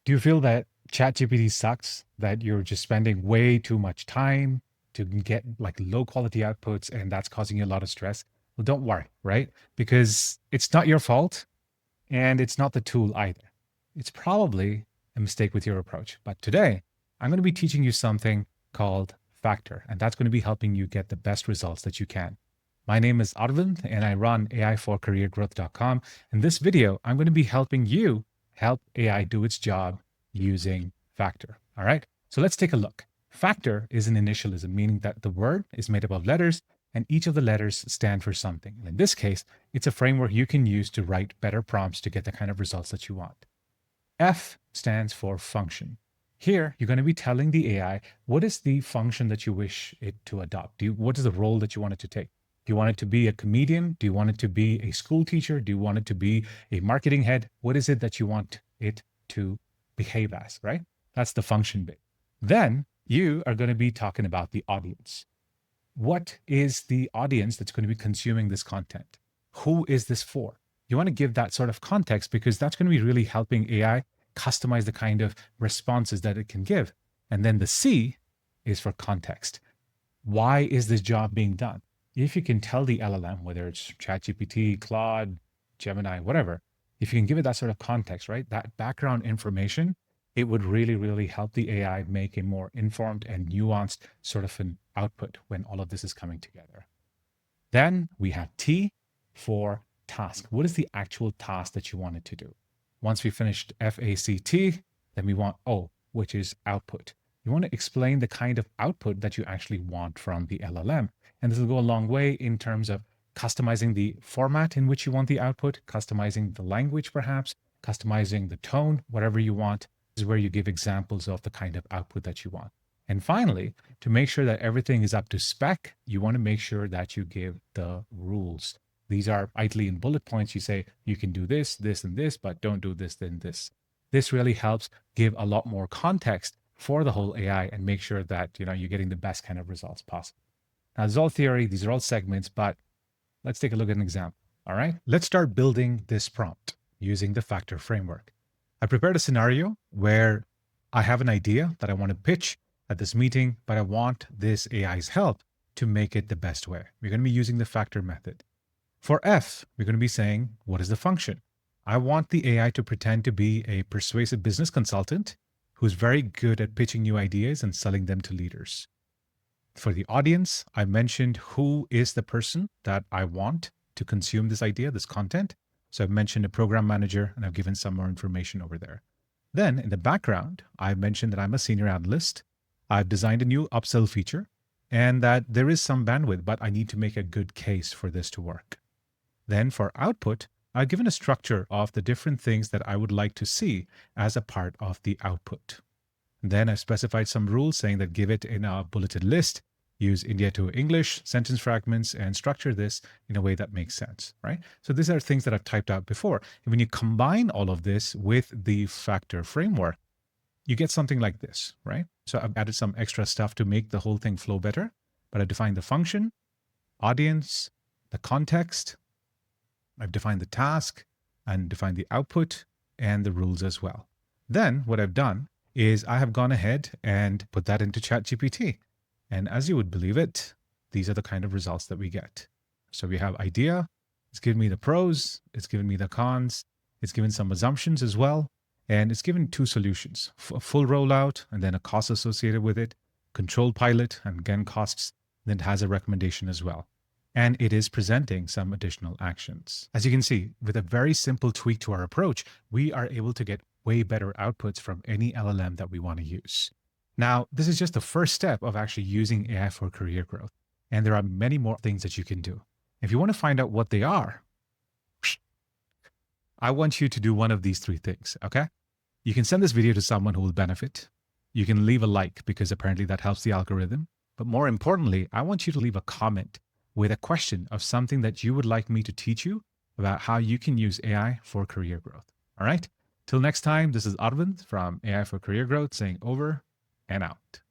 Do you feel that ChatGPT sucks, that you're just spending way too much time to get like low quality outputs and that's causing you a lot of stress? Well, don't worry, right? Because it's not your fault and it's not the tool either. It's probably a mistake with your approach. But today, I'm going to be teaching you something called Factor, and that's going to be helping you get the best results that you can. My name is Arvindh, and I run AI4careergrowth.com. In this video, I'm going to be helping you help AI do its job using Factor. All right, so let's take a look. Factor is an initialism, meaning that the word is made up of letters, and each of the letters stand for something. And in this case, it's a framework you can use to write better prompts to get the kind of results that you want. F stands for function. Here, you're going to be telling the AI what is the function that you wish it to adopt. What is the role that you want it to take? Do you want it to be a comedian? Do you want it to be a school teacher? Do you want it to be a marketing head? What is it that you want it to behave as, right? That's the function bit. Then you are going to be talking about the audience. What is the audience that's going to be consuming this content? Who is this for? You want to give that sort of context because that's going to be really helping AI customize the kind of responses that it can give. And then the C is for context. Why is this job being done? If you can tell the LLM, whether it's ChatGPT, Claude, Gemini, whatever, if you can give it that sort of context, right, that background information, it would really, really help the AI make a more informed and nuanced sort of an output when all of this is coming together. Then we have T for task. What is the actual task that you want it to do? Once we finished FACT, then we want O, which is output. You want to explain the kind of output that you actually want from the LLM. And this will go a long way in terms of customizing the format in which you want the output, customizing the language perhaps, customizing the tone, whatever you want. This is where you give examples of the kind of output that you want. And finally, to make sure that everything is up to spec, you want to make sure that you give the rules. These are idly in bullet points. You say, you can do this, this, and this, but don't do this, then this. This really helps give a lot more context for the whole AI and make sure that you're getting the best kind of results possible. Now, this is all theory. These are all segments, but let's take a look at an example. All right, let's start building this prompt using the Factor framework. I prepared a scenario where I have an idea that I want to pitch at this meeting, but I want this AI's help to make it the best way. We're going to be using the Factor method. For F, we're going to be saying, what is the function? I want the AI to pretend to be a persuasive business consultant who's very good at pitching new ideas and selling them to leaders. For the audience, I mentioned who is the person that I want to consume this idea, this content. So I've mentioned a program manager and I've given some more information over there. Then in the background, I've mentioned that I'm a senior analyst. I've designed a new upsell feature and that there is some bandwidth, but I need to make a good case for this to work. Then for output, I've given a structure of the different things that I would like to see as a part of the output. Then I've specified some rules saying that give it in a bulleted list, use India to English sentence fragments, and structure this in a way that makes sense, right? So these are things that I've typed out before. And when you combine all of this with the Factor framework, you get something like this, right? So I've added some extra stuff to make the whole thing flow better, but I defined the function, audience, the context, I've defined the task and defined the output and the rules as well. Then what I've done is I have gone ahead and put that into ChatGPT. And as you would believe it, these are the kind of results that we get. So we have idea, it's given me the pros, it's given me the cons, it's given some assumptions as well, and it's given two solutions, a full rollout and then a cost associated with it, controlled pilot and again costs, then it has a recommendation as well. And it is presenting some additional actions. As you can see, with a very simple tweak to our approach, we are able to get way better outputs from any LLM that we want to use. Now, this is just the first step of actually using AI for career growth. And there are many more things that you can do. If you want to find out what they are, I want you to do one of these three things, okay? You can send this video to someone who will benefit. You can leave a like because apparently that helps the algorithm. But more importantly, I want you to leave a comment with a question of something that you would like me to teach you about how you can use AI for career growth. All right? Till next time, this is Arvindh from AI for Career Growth saying over and out.